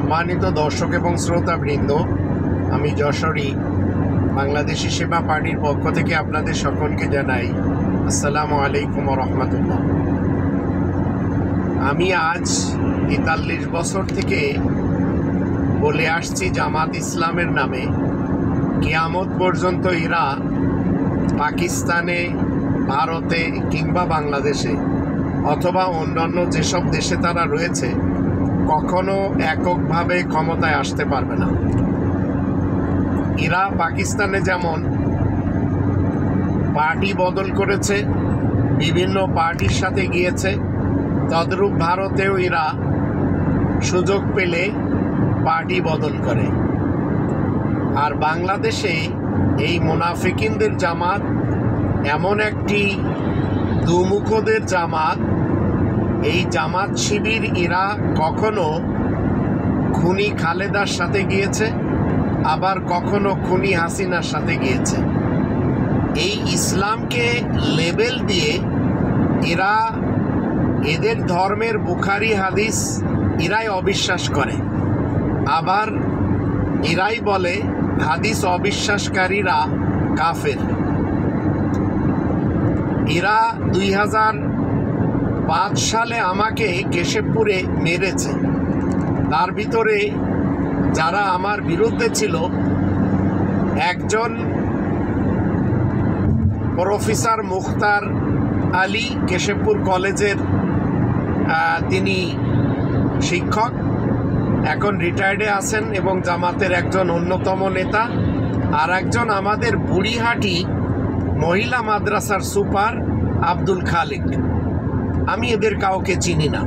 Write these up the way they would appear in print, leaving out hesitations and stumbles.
সম্মানিত দর্শক এবং শ্রোতাবৃন্দ, আমি যশোরী বাংলাদেশি সেবা পার্টির পক্ষ থেকে আপনাদের সকলকে জানাই আসসালামু আলাইকুম ওয়া রাহমাতুল্লাহ। আমি আজ ৪৩ বছর থেকে বলে আসছি জামাত ইসলামের নামে কিয়ামত পর্যন্ত এরা পাকিস্তানে, ভারতে কিংবা বাংলাদেশে অথবা অন্যান্য যেসব দেশে তারা রয়েছে কখনো এককভাবে ক্ষমতায় আসতে পারবে না। এরা পাকিস্তানে যেমন পার্টি বদল করেছে, বিভিন্ন পার্টির সাথে গিয়েছে, তদ্রূপ ভারতেও এরা সুযোগ পেলে পার্টি বদল করে। আর বাংলাদেশে এই মুনাফিকিনদের জামাত এমন একটি দুমুখদের জামাত, এই জামাত শিবির এরা কখনো খুনি খালেদার সাথে গিয়েছে, আবার কখনো খুনি হাসিনার সাথে গিয়েছে। এই ইসলামকে লেবেল দিয়ে এরা এদের ধর্মের বুখারি হাদিস এরাই অবিশ্বাস করে, আবার এরাই বলে হাদিস অবিশ্বাসকারীরা কাফের। এরা 2005 সালে আমাকে কেশবপুরে মেরেছে। তার ভিতরে যারা আমার বিরুদ্ধে ছিল, একজন প্রফেসর মুখতার আলী, কেশবপুর কলেজের তিনি শিক্ষক, এখন রিটায়ার্ডে আছেন এবং জামাতের একজন অন্যতম নেতা। আর একজন আমাদের বুড়িহাটি মহিলা মাদ্রাসার সুপার আব্দুল খালিক। আমি এদের কাউকে চিনি না।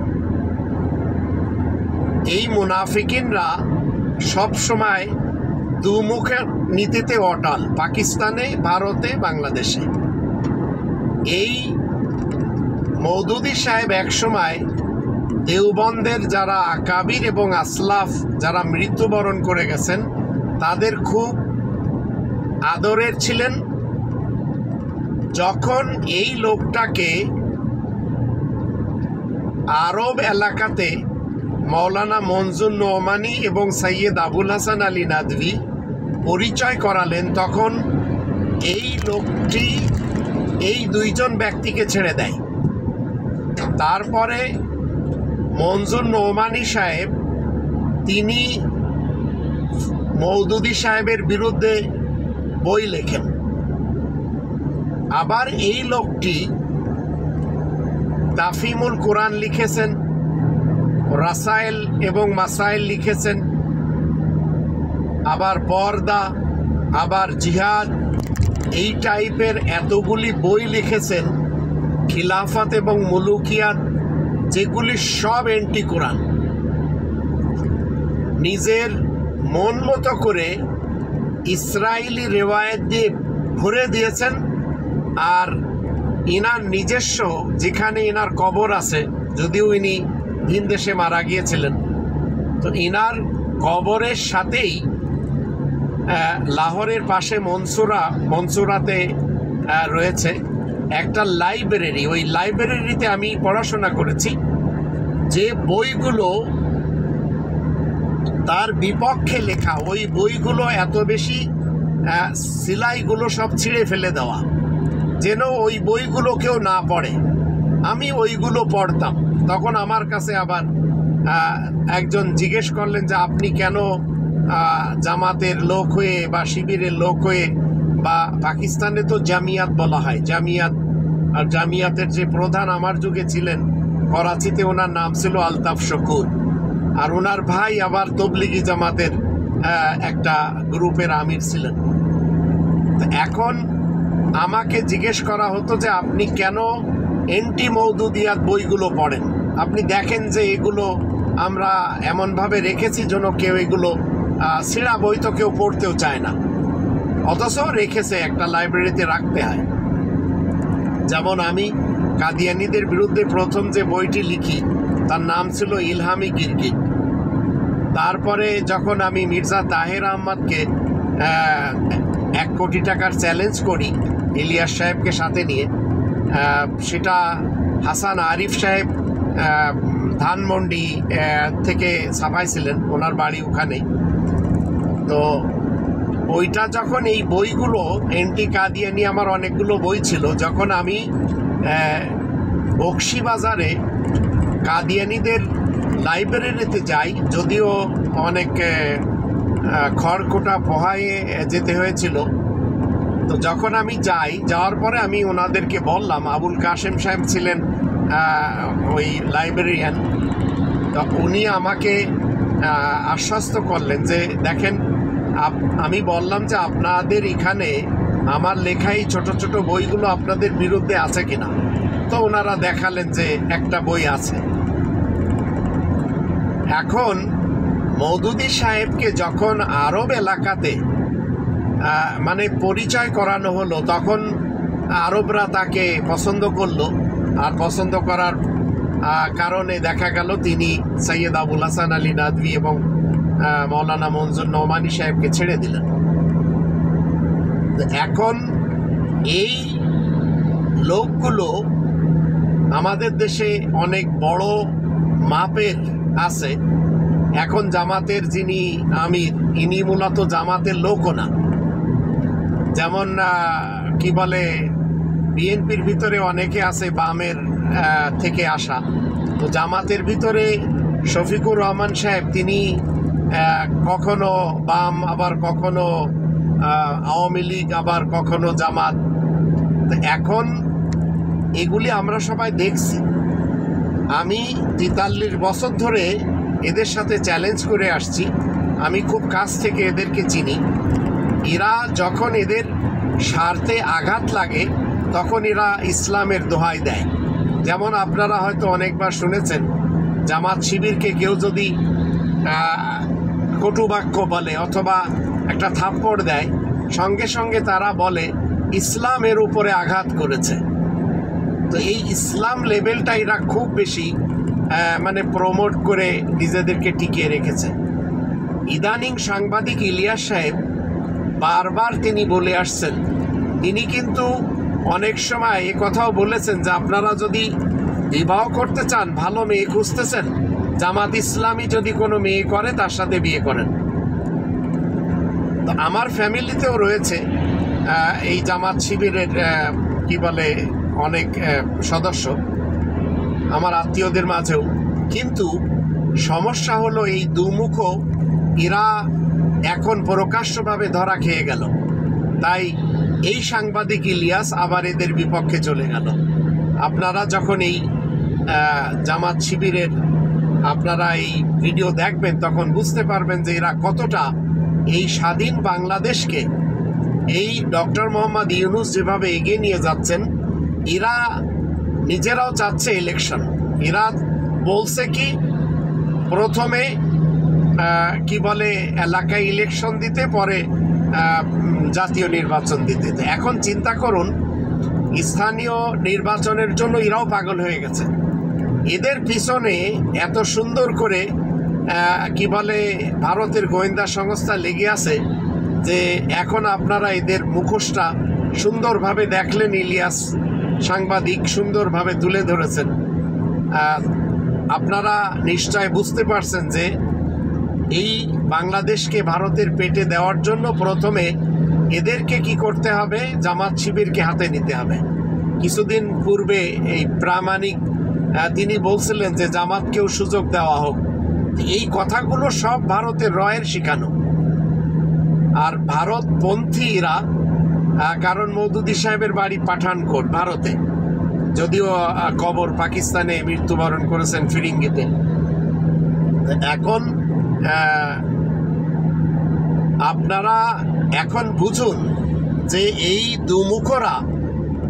এই মুনাফিকিনরা সবসময় দুমুখের নীতিতে অটল, পাকিস্তানে, ভারতে, বাংলাদেশে। এই মওদুদি সাহেব একসময় দেওবন্দের যারা আকাবির এবং আসলাফ যারা মৃত্যুবরণ করে গেছেন তাদের খুব আদরের ছিলেন। যখন এই লোকটাকে আরব এলাকাতে মৌলানা মনজুর নোমানি এবং সৈয়দ আবুল হাসান আলী নাদভি পরিচয় করালেন, তখন এই লোকটি এই দুইজন ব্যক্তিকে ছেড়ে দেয়। তারপরে মনজুর নোমানি সাহেব তিনি মওদুদি সাহেবের বিরুদ্ধে বই লেখেন। আবার এই লোকটি তাফিমুল কোরআন লিখেছেন, রাসায়েল এবং মাসাইল লিখেছেন, আবার পর্দা, আবার জিহাদ, এই টাইপের এতগুলি বই লিখেছেন। খিলাফত এবং মুলুকিয়াত, যেগুলি সব এন্টি কোরআন। নিজের মন মতো করে ইসরায়েলি রেওয়ায়েত দিয়ে ভরে দিয়েছেন। আর ইনার নিজস্ব যেখানে ইনার কবর আছে, যদিও ইনি ভিন দেশে মারা গিয়েছিলেন, তো ইনার কবরের সাথেই লাহোরের পাশে মনসুরাতে রয়েছে একটা লাইব্রেরি। ওই লাইব্রেরিতে আমি পড়াশোনা করেছি। যে বইগুলো তার বিপক্ষে লেখা, ওই বইগুলো এত বেশি সিলাইগুলো সব ছিঁড়ে ফেলে দেওয়া, যেন ওই বইগুলো কেউ না পড়ে। আমি ওইগুলো পড়তাম। তখন আমার কাছে আবার একজন জিজ্ঞেস করলেন যে আপনি কেন জামাতের লোক হয়ে বা শিবিরের লোক হয়ে, বা পাকিস্তানে তো জামিয়াত বলা হয়, জামিয়াত, আর জামিয়াতের যে প্রধান আমার যুগে ছিলেন করাচিতে, ওনার নাম ছিল আলতাফ শকুর, আর ওনার ভাই আবার তবলিগি জামাতের একটা গ্রুপের আমির ছিলেন। এখন আমাকে জিজ্ঞেস করা হতো যে আপনি কেন এন্টি মওদুদিয়াত বইগুলো পড়েন, আপনি দেখেন যে এগুলো আমরা এমনভাবে রেখেছি যেন কেউ এগুলো ছিঁড়া বই তো কেউ পড়তেও চায় না, অথচ রেখেছে, একটা লাইব্রেরিতে রাখতে হয়। যেমন আমি কাদিয়ানীদের বিরুদ্ধে প্রথম যে বইটি লিখি তার নাম ছিল ইলহামি গিরগিট। তারপরে যখন আমি মির্জা তাহের আহমদকে 1 কোটি টাকার চ্যালেঞ্জ করি ইলিয়াস সাহেবকে সাথে নিয়ে, সেটা হাসান আরিফ সাহেব ধানমন্ডি থেকে ছাপাইছিলেন, ওনার বাড়ি ওখানে। তো বইটা যখন এই বইগুলো এন্টি কাদিয়ানি আমার অনেকগুলো বই ছিল, যখন আমি বকশিবাজারে কাদিয়ানিদের লাইব্রেরিতে যাই, যদিও অনেক খড়কুটা পোহায়ে যেতে হয়েছিল, তো যখন আমি যাওয়ার পরে আমি ওনাদেরকে বললাম, আবুল কাশেম সাহেব ছিলেন ওই লাইব্রেরিয়ান, তো উনি আমাকে আশ্বস্ত করলেন যে দেখেন, আমি বললাম যে আপনাদের এখানে আমার লেখা এই ছোট ছোট বইগুলো আপনাদের বিরুদ্ধে আছে কিনা, তো ওনারা দেখালেন যে একটা বই আছে। এখন মওদুদী সাহেবকে যখন আরব এলাকাতে মানে পরিচয় করানো হলো, তখন আরবরা তাকে পছন্দ করলো, আর পছন্দ করার কারণে দেখা গেল তিনি সৈয়দ আবুল হাসান আলী নাদভী এবং মৌলানা মনজুর নোমানী সাহেবকে ছেড়ে দিলেন। এখন এই লোকগুলো আমাদের দেশে অনেক বড় মাপের আছে। এখন জামাতের যিনি আমির, ইনি মূলত জামাতের লোকও না। যেমন কি বলে, বিএনপির ভিতরে অনেকে আছে বামের থেকে আসা, তো জামাতের ভিতরে শফিকুর রহমান সাহেব, তিনি কখনো বাম, আবার কখনো আওয়ামী লীগ, আবার কখনো জামাত। তো এখন এগুলি আমরা সবাই দেখছি। আমি 43 বছর ধরে এদের সাথে চ্যালেঞ্জ করে আসছি, আমি খুব কাছ থেকে এদেরকে চিনি। এরা যখন এদের স্বার্থে আঘাত লাগে তখন এরা ইসলামের দোহাই দেয়। যেমন আপনারা হয়তো অনেকবার শুনেছেন, জামাত শিবিরকে কেউ যদি কটুবাক্য বলে অথবা একটা থাপ্পড় দেয়, সঙ্গে সঙ্গে তারা বলে ইসলামের উপরে আঘাত করেছে। তো এই ইসলাম লেভেলটা এরা খুব বেশি মানে প্রমোট করে নিজেদেরকে টিকিয়ে রেখেছে। ইদানিং সাংবাদিক ইলিয়াস সাহেব বারবার তিনি বলে আসছেন, তিনি কিন্তু অনেক সময় এ কথাও বলেছেন যে আপনারা যদি বিবাহ করতে চান, ভালো মেয়ে খুঁজতেছেন, জামাত ইসলামী যদি কোনো মেয়ে করে তার সাথে বিয়ে করেন। তো আমার ফ্যামিলিতেও রয়েছে এই জামাত শিবিরের কি বলে অনেক সদস্য, আমার আত্মীয়দের মাঝেও। কিন্তু সমস্যা হলো এই দুমুখ এরা এখন প্রকাশ্যভাবে ধরা খেয়ে গেল, তাই এই সাংবাদিক ইলিয়াস আবার এদের বিপক্ষে চলে গেল। আপনারা যখন এই জামাত শিবিরের আপনারা এই ভিডিও দেখবেন, তখন বুঝতে পারবেন যে এরা কতটা এই স্বাধীন বাংলাদেশকে, এই ডক্টর মোহাম্মদ ইউনূস যেভাবে এগিয়ে নিয়ে যাচ্ছেন, এরা নিজেরাও চাচ্ছে ইলেকশন। এরা বলছে কি, প্রথমে কি বলে এলাকায় ইলেকশন দিতে, পরে জাতীয় নির্বাচন দিতে। এখন চিন্তা করুন, স্থানীয় নির্বাচনের জন্য এরাও পাগল হয়ে গেছে। এদের পিছনে এত সুন্দর করে কি বলে ভারতের গোয়েন্দা সংস্থা লেগে আছে যে এখন আপনারা এদের মুখোশটা সুন্দরভাবে দেখলেন, ইলিয়াস সাংবাদিক সুন্দরভাবে তুলে ধরেছেন। আপনারা নিশ্চয় বুঝতে পারছেন যে এই বাংলাদেশকে ভারতের পেটে দেওয়ার জন্য প্রথমে এদেরকে কি করতে হবে, জামাত শিবিরকে হাতে নিতে হবে। কিছুদিন পূর্বে এই প্রামাণিক তিনি বলছিলেন যে জামাতকেও সুযোগ দেওয়া হোক। এই কথাগুলো সব ভারতের রয়ের শিখানো। আর ভারতপন্থীরা, কারণ মওদুদী সাহেবের বাড়ি পাঠানকোট ভারতে, যদিও কবর পাকিস্তানে, মৃত্যুবরণ করেছেন ফিরিঙ্গিতে। এখন আপনারা এখন বুঝুন যে এই দুমুখরা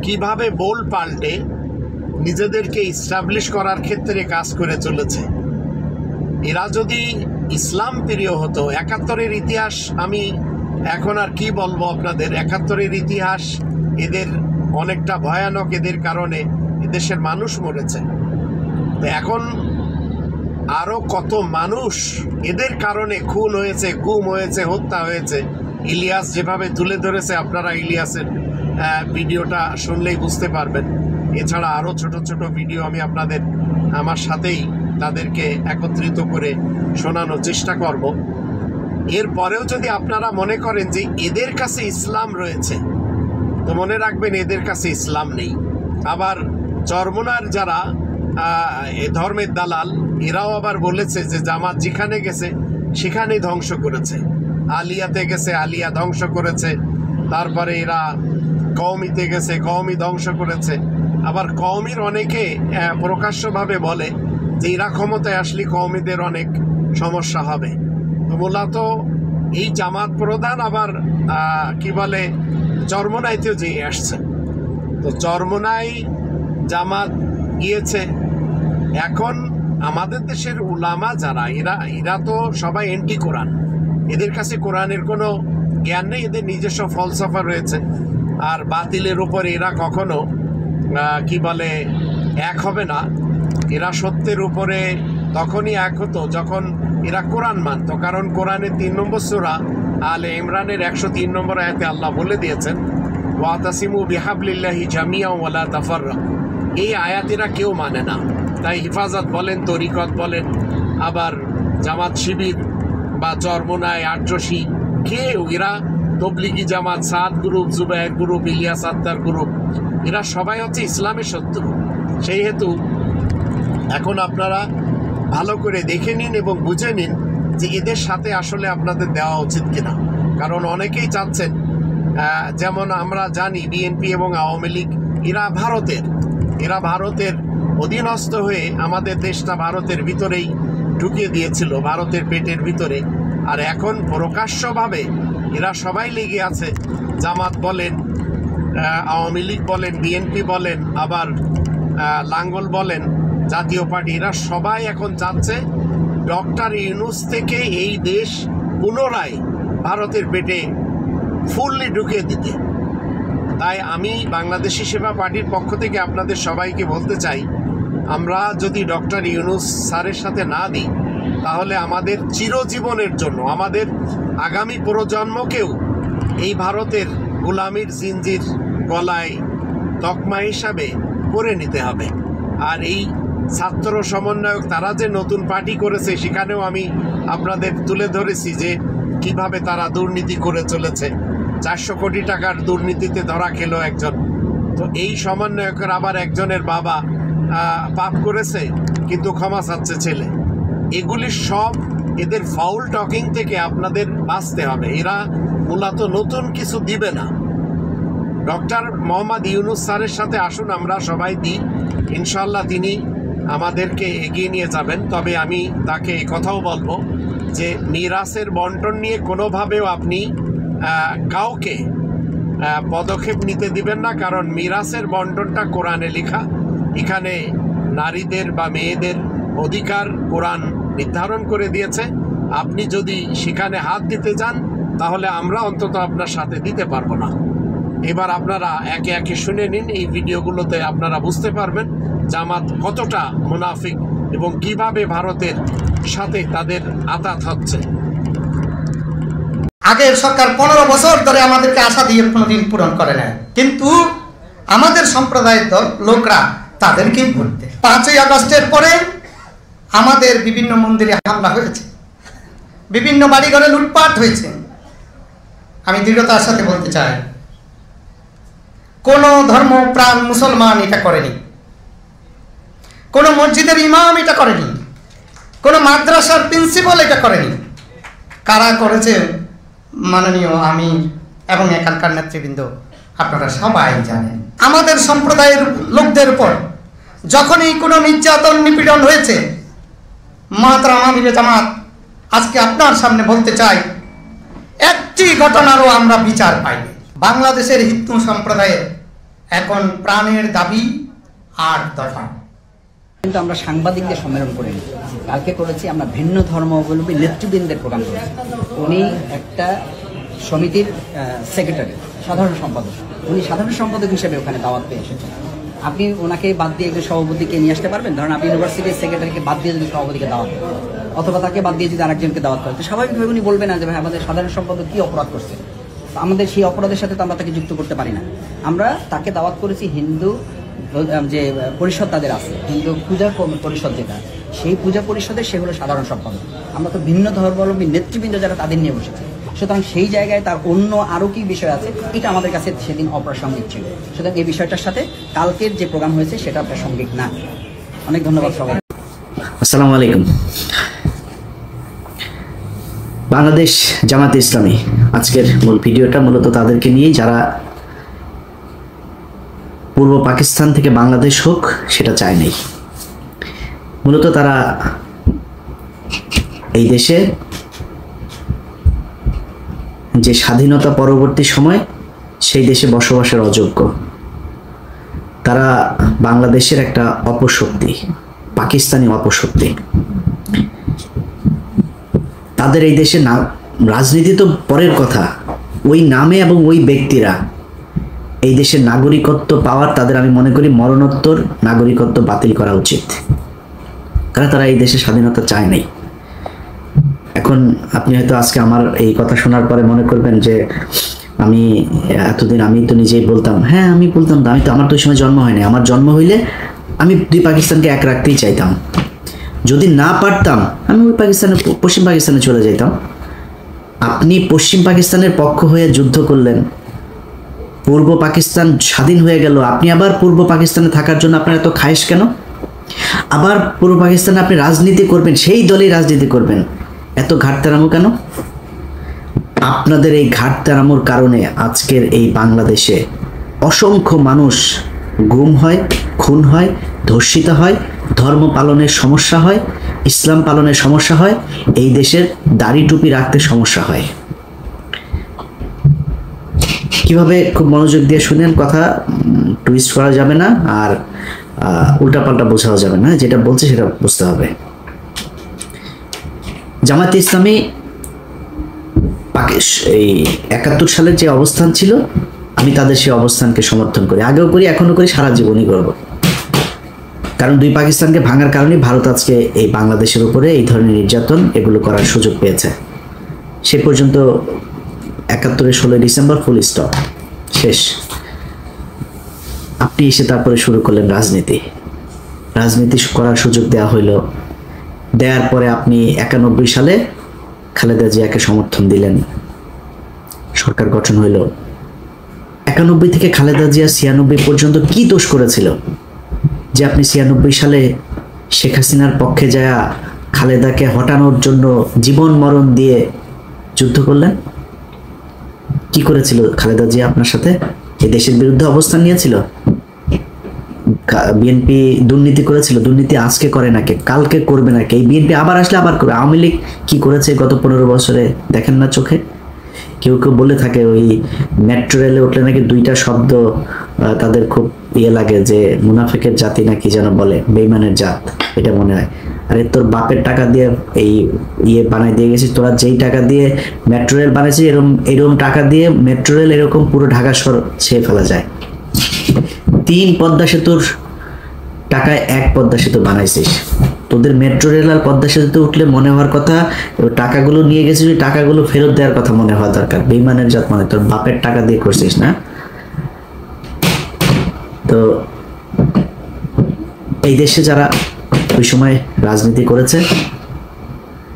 কিভাবে বোল পাল্টে নিজেদেরকে ইস্টাবলিশ করার ক্ষেত্রে কাজ করে চলেছে। এরা যদি ইসলাম প্রিয় হতো, ৭১-এর ইতিহাস আমি এখন আর কি বলবো আপনাদের। ৭১-এর ইতিহাস এদের অনেকটা ভয়ানক, এদের কারণে এদেশের মানুষ মরেছে। তো এখন আরও কত মানুষ এদের কারণে খুন হয়েছে, গুম হয়েছে, হত্যা হয়েছে। ইলিয়াস যেভাবে তুলে ধরেছে, আপনারা ইলিয়াসের ভিডিওটা শুনলেই বুঝতে পারবেন। এছাড়া আরও ছোট ছোট ভিডিও আমি আপনাদের আমার সাথেই তাদেরকে একত্রিত করে শোনানোর চেষ্টা করব। এরপরেও যদি আপনারা মনে করেন যে এদের কাছে ইসলাম রয়েছে, তো মনে রাখবেন এদের কাছে ইসলাম নেই। আবার চরমোনার যারা এ ধর্মের দালাল, এরাও আবার বলেছে যে জামাত যেখানে গেছে সেখানেই ধ্বংস করেছে, আলিয়াতে গেছে আলিয়া ধ্বংস করেছে, তারপরে এরা কওমিতে গেছে কওমি ধ্বংস করেছে। আবার কওমির অনেকে প্রকাশ্যভাবে বলে যে এরা ক্ষমতায় আসলে কওমিদের অনেক সমস্যা হবে। তো মূলত এই জামাত প্রধান আবার কি বলে চরমোনাইতেও যেয়ে আসছে। তো চরমোনাই জামাত গিয়েছে। এখন আমাদের দেশের উলামা যারা, এরা তো সবাই এন্টি কোরআন, এদের কাছে কোরআনের কোনো জ্ঞান নেই, এদের নিজস্ব ফলসফা রয়েছে। আর বাতিলের উপরে এরা কখনো কি বলে এক হবে না। এরা সত্যের উপরে তখনই এক হতো যখন এরা কোরআন মানত, কারণ কোরআনের 3 নম্বর সূরা আলে ইমরানের 103 নম্বর আয়াতে আল্লাহ বলে দিয়েছেন ওয়াতাসিমু বিহাবলিল্লাহি জামিআন ওয়ালা তাফাররাকু। এই আয়াতেরা কেউ মানে না, তাই হিফাজত বলেন, তরিকত বলেন, আবার জামাত শিবির বা চরমোনাই, আটরশি, কেউ এরা Tablighi Jamaat, Saad group, Zubair group, Ilyas Attar group, এরা সবাই হচ্ছে ইসলামের শত্রু। সেই হেতু এখন আপনারা ভালো করে দেখে নিন এবং বুঝে নিন যে এদের সাথে আসলে আপনাদের দেওয়া উচিত কিনা। কারণ অনেকেই চাচ্ছেন, যেমন আমরা জানি বিএনপি এবং আওয়ামী লীগ এরা ভারতের অধীনস্থ হয়ে আমাদের দেশটা ভারতের ভিতরেই ঢুকিয়ে দিয়েছিল, ভারতের পেটের ভিতরে। আর এখন প্রকাশ্যভাবে এরা সবাই লেগে আছে, জামাত বলেন, আওয়ামী লীগ বলেন, বিএনপি বলেন, আবার লাঙ্গল বলেন, জাতীয় পার্টি, এরা সবাই এখন চাচ্ছে ডক্টর ইউনূস থেকে এই দেশ পুনরায় ভারতের পেটে ফুললি ঢুকিয়ে দিতে। তাই আমি বাংলাদেশি সেবা পার্টির পক্ষ থেকে আপনাদের সবাইকে বলতে চাই, আমরা যদি ডক্টর ইউনূস স্যারের সাথে না দিই, তাহলে আমাদের চিরজীবনের জন্য, আমাদের আগামী প্রজন্মকেও এই ভারতের গোলামির জিনজির গলায় তকমা হিসাবে করে নিতে হবে। আর এই ছাত্র সমন্বয়ক তারা যে নতুন পার্টি করেছে, সেখানেও আমি আপনাদের তুলে ধরেছি যে কিভাবে তারা দুর্নীতি করে চলেছে। 400 কোটি টাকার দুর্নীতিতে ধরা খেলো একজন। তো এই সমন্বয়কের আবার একজনের বাবা পাপ করেছে কিন্তু ক্ষমা চাচ্ছে ছেলে। এগুলি সব এদের ফাউল টকিং থেকে আপনাদের বাঁচতে হবে। এরা মূলত নতুন কিছু দিবে না। ডক্টর মোহাম্মদ ইউনূস স্যারের সাথে আসুন আমরা সবাই দিই, ইনশাল্লাহ তিনি আমাদেরকে এগিয়ে নিয়ে যাবেন। তবে আমি তাকে কথাও বলবো যে মিরাসের বন্টন নিয়ে কোনোভাবেও আপনি কাউকে পদক্ষেপ নিতে দিবেন না, কারণ মিরাসের বন্টনটা কোরআনে লেখা। এখানে নারীদের বা মেয়েদের অধিকার কোরআন নির্ধারণ করে দিয়েছে। আপনি যদি সেখানে হাত দিতে যান তাহলে আমরা অন্তত আপনার সাথে দিতে পারবো না। এবার আপনারা একে একে শুনে নিন, এই ভিডিওগুলোতে আপনারা বুঝতে পারবেন জামাত কতটা মুনাফিক এবং কিভাবে ভারতের সাথে তাদের আতাত হচ্ছে। আগের সরকার 15 বছর ধরে আমাদেরকে আশা দিয়ে কোনোদিন পূরণ করে না, কিন্তু আমাদের সম্প্রদায়ের লোকরা তাদেরকেই ভোট দেয়। 5ই আগস্টের পরে আমাদের বিভিন্ন মন্দিরে হামলা হয়েছে, বিভিন্ন বাড়িঘরে লুটপাট হয়েছে। আমি দৃঢ়তার সাথে বলতে চাই, কোন ধর্মপ্রাণ মুসলমান এটা করেনি, কোন মসজিদের ইমাম এটা করেনি, কোন মাদ্রাসার প্রিন্সিপাল এটা করেনি। কারা করেছে? মাননীয় আমির এবং এখানকার নেতৃবৃন্দ, আপনারা সবাই জানেন। আমাদের সম্প্রদায়ের লোকদের উপর যখনই কোনো নির্যাতন নিপীড়ন হয়েছে, মাতরাম আমিরে জামাত আজকে আপনার সামনে বলতে চাই, একটি ঘটনারও আমরা বিচার পাইনি। বাংলাদেশের হিন্দু সম্প্রদায়ের এখন প্রাণের দাবি 8 দফা। কিন্তু আমরা সাংবাদিকদের সম্মেলন করিনি, কালকে করেছি আমরা ভিন্ন ধর্মাবলম্বী নেতৃবৃন্দের প্রোগ্রাম করেছি। উনি একটা সমিতির সেক্রেটারি, সাধারণ সম্পাদক, উনি সাধারণ সম্পাদক হিসেবে ওখানে দাওয়াত পেয়ে এসেছেন। আপনি ওনাকে বাদ দিয়ে একজন সভাপতিকে নিয়ে আসতে পারবেন? ধরেন আপনি ইউনিভার্সিটির সেক্রেটারিকে বাদ দিয়ে যদি সভাপতিকে দাওয়াত করেন, অথবা তাকে বাদ দিয়ে যদি আরেকজনকে দাওয়াত করেন, তো স্বাভাবিকভাবে উনি বলবেন না যে ভাই আমাদের সাধারণ সম্পাদক কী অপরাধ করছে, আমাদের সেই অপরাধের সাথে তো আমরা তাকে যুক্ত করতে পারি না। আমরা তাকে দাওয়াত করেছি হিন্দু যে পরিষদ তাদের আছে, হিন্দু পূজা পরিষদ যেটা, সেই পূজা পরিষদে সেগুলো সাধারণ সম্পাদক। আমরা তো ভিন্ন ধর্মাবলম্বী নেতৃবৃন্দ যারা, তাদের নিয়ে বসেছি। সুতরাং সেই জায়গায় তার অন্য আরও কি বিষয় আছে, এটা আমাদের কাছে সেদিন অপ্রাসঙ্গিক ছিল। সুতরাং এই বিষয়টার সাথে কালকের যে প্রোগ্রাম হয়েছে সেটা প্রাসঙ্গিক না। অনেক ধন্যবাদ সবাই। আসসালামু আলাইকুম। বাংলাদেশ জামাতে ইসলামী আজকের মূল ভিডিওটা মূলত তাদেরকে নিয়েই, যারা পূর্ব পাকিস্তান থেকে বাংলাদেশ হোক সেটা চায় নাই। মূলত তারা এই দেশে যে স্বাধীনতা পরবর্তী সময় সেই দেশে বসবাসের অযোগ্য, তারা বাংলাদেশের একটা অপশক্তি, পাকিস্তানি অপশক্তি। তাদের এই দেশে না, রাজনীতি তো পরের কথা, ওই নামে এবং ওই ব্যক্তিরা এই দেশের নাগরিকত্ব পাওয়ার, তাদের আমি মনে করি মরণোত্তর নাগরিকত্ব বাতিল করা উচিত, কারণ তারা এই দেশে স্বাধীনতা চায় নাই। এখন আপনি হয়তো আজকে আমার এই কথা শোনার পরে মনে করবেন যে আমি এতদিন আমি তো নিজেই বলতাম, হ্যাঁ আমি বলতাম, আমি তো, আমার তো ওই সময় জন্ম হয়নি। আমার জন্ম হইলে আমি দুই পাকিস্তানকে এক রাখতেই চাইতাম। যদি না পারতাম আমি ওই পাকিস্তানে, পশ্চিম পাকিস্তানে চলে যেতাম। আপনি পশ্চিম পাকিস্তানের পক্ষ হয়ে যুদ্ধ করলেন, পূর্ব পাকিস্তান স্বাধীন হয়ে গেল, আপনি আবার পূর্ব পাকিস্তানে থাকার জন্য আপনার এত খায়েশ কেন? আবার পূর্ব পাকিস্তানে আপনি রাজনীতি করবেন, সেই দলেই রাজনীতি করবেন, এত ঘাটতারামো কেন? আপনাদের এই ঘাটতারামোর কারণে আজকের এই বাংলাদেশে অসংখ্য মানুষ গুম হয়, খুন হয়, ধর্ষিত হয়, ধর্ম পালনের সমস্যা হয়, ইসলাম পালনের সমস্যা হয়, এই দেশের দাড়ি টুপি রাখতে সমস্যা হয়। কিভাবে, খুব মনোযোগ দিয়ে শুনেন, কথা টুইস্ট করা যাবে না আর উল্টাপাল্টা বোঝাও যাবে না, যেটা বলছে সেটা বুঝতে হবে। জামায়াতে ইসলামী এই 71 সালের যে অবস্থান ছিল, আমি তাদের সেই অবস্থানকে সমর্থন করি, আগেও করি, এখনো করি, সারা জীবনই করব। কারণ দুই পাকিস্তানকে ভাঙার কারণে ভারত আজকে এই বাংলাদেশের উপরে এই ধরনের নির্যাতন এগুলো করার সুযোগ পেয়েছে। সে পর্যন্ত 71-এর 16 ডিসেম্বর ফুল স্টপ, শেষ। আপনি এসে তারপরে শুরু করলেন রাজনীতি। রাজনীতি করার সুযোগ দেওয়া হইল, দেওয়ার পরে আপনি 91 সালে খালেদা জিয়াকে সমর্থন দিলেন, সরকার গঠন হইল। 91 থেকে খালেদা জিয়া 96 পর্যন্ত কি দোষ করেছিল যে আপনি 96 সালে শেখ হাসিনার পক্ষে যায় খালেদাকে হটানোর জন্য জীবন মরণ দিয়ে যুদ্ধ করলেন? কি করেছিল খালেদা জিয়া আপনার সাথে? এই দেশের বিরুদ্ধে অবস্থান নিয়েছিল। বিএনপি দুর্নীতি করেছিল, দুর্নীতি আজকে করে নাকি, কালকে করবে নাকি, এই বিএনপি আবার আসলে আবার করবে। আওয়ামী লীগ কি করেছে গত 15 বছরে দেখেন না চোখে? কেউ কেউ বলে থাকে ওই মেট্রো রেলে উঠলে নাকি 2টা শব্দ তাদের খুব ইয়ে লাগে, যে মুনাফিকের জাতি নাকি যেন বলে, বেঈমানের জাত, এটা মনে হয়। আরে তোর বাপের টাকা দিয়ে এই ইয়ে বানাই দিয়ে গেছিস, তোরা যেই টাকা দিয়ে মেট্রো রেল বানাইছিস, এরকম টাকা দিয়ে মেট্রো রেল এরকম পুরো ঢাকা শহর ছেয়ে ফেলা যায়। 3 পদ্মা সেতুর টাকায় 1 পদ্মা সেতু বানাইছিস। তোদের মেট্রো রেল আর পদ্মা সেতুতে উঠলে মনে হওয়ার কথা, টাকাগুলো নিয়ে গেছিস, টাকাগুলো ফেরত দেওয়ার কথা মনে হওয়া দরকার। বেঈমানের জাত, মানে তোর বাপের টাকা দিয়ে করছিস না? তো এই দেশে যারা ওই সময় রাজনীতি করেছে,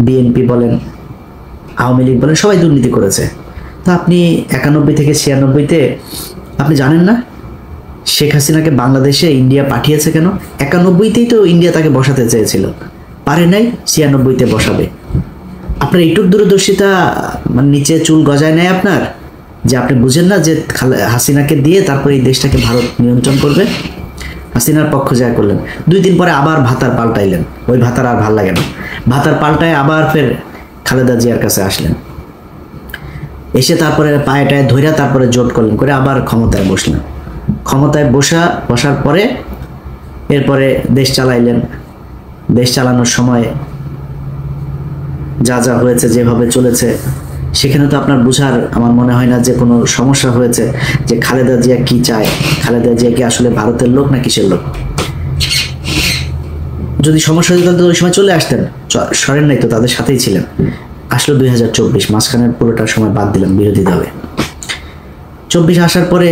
বিএনপি বলেন, আওয়ামী লীগ বলেন, সবাই দুর্নীতি করেছে। তা আপনি 91 থেকে 96-তে আপনি জানেন না শেখ হাসিনাকে বাংলাদেশে ইন্ডিয়া পাঠিয়েছে কেন? 91-তেই তো ইন্ডিয়া তাকে বসাতে চেয়েছিল, পারে নাই, 96-তে বসাবে। আপনার এইটুক দূরদর্শিতা মানে নিচে চুল গজায় নেয় আপনার, যে আপনি বুঝেন না যে হাসিনাকে দিয়ে তারপর এই দেশটাকে ভারত নিয়ন্ত্রণ করবে। হাসিনার পক্ষ যা করলেন, 2 দিন পরে আবার ভাতার পাল্টাইলেন, ওই ভাতার আর ভাল লাগে না, ভাতার পাল্টায় আবার ফের খালেদা জিয়ার কাছে আসলেন, এসে তারপরে পায়ে টায়ে ধইরা তারপরে জোট করলেন, করে আবার ক্ষমতায় বসলেন। ক্ষমতায় বসার পরে এরপরে দেশ চালাইলেন। দেশ চালানোর সময় যা যা হয়েছে, যেভাবে চলেছে, সেখানে তো আপনার বুঝার আমার মনে হয় না যে কোনো সমস্যা হয়েছে যে খালেদা জিয়া কি চায়, খালেদা জিয়া কি আসলে ভারতের লোক না কিসের লোক। যদি সমস্যা হতো তাহলে ওই সময় চলে আসতেন, সরেন নাই তো, তাদের সাথেই ছিলেন। আসলো 2024, মাঝখানের পুরোটা সময় বাদ দিলাম বিরোধী দলে। 24 আসার পরে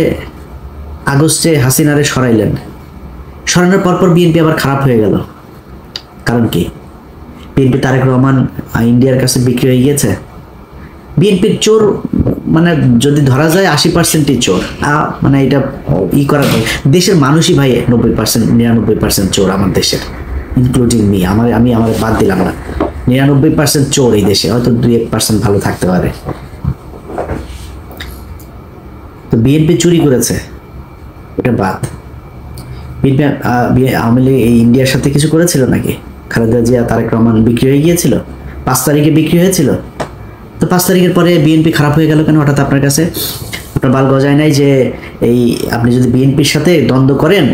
আগস্টে হাসিনারে সরাইলেন, সরানোর পরপর বিএনপি আবার খারাপ হয়ে গেল। কারণ কি? বিএনপি তারেক রহমান ইন্ডিয়ার কাছে বিক্রি হয়ে গিয়েছে? বিএনপির চোর মানে যদি ধরা যায় 80%ই চোর, মানে এটা ই করা দেশের মানুষই ভাই 90% 99% চোর আমার দেশের, ইনক্লুডিং মি। আমি আমার বাদ দিলাম না, 99% চোর এই দেশে, হয়তো 2-1% ভালো থাকতে পারে। তো বিএনপি চুরি করেছে, এটা বাদ। বিএনপি আওয়ামী লীগ এই ইন্ডিয়ার সাথে কিছু করেছিল নাকি? খালেদা জিয়া তারেক রহমান বিক্রি হয়ে গিয়েছিল, 5 তারিখে বিক্রি হয়েছিল। তো 5 তারিখের পরে বিএনপি খারাপ হয়ে গেল কেন হঠাৎ আপনার কাছে? আপনার বাল গজায় নাই যে এই আপনি যদি বিএনপির সাথে দ্বন্দ্ব করেন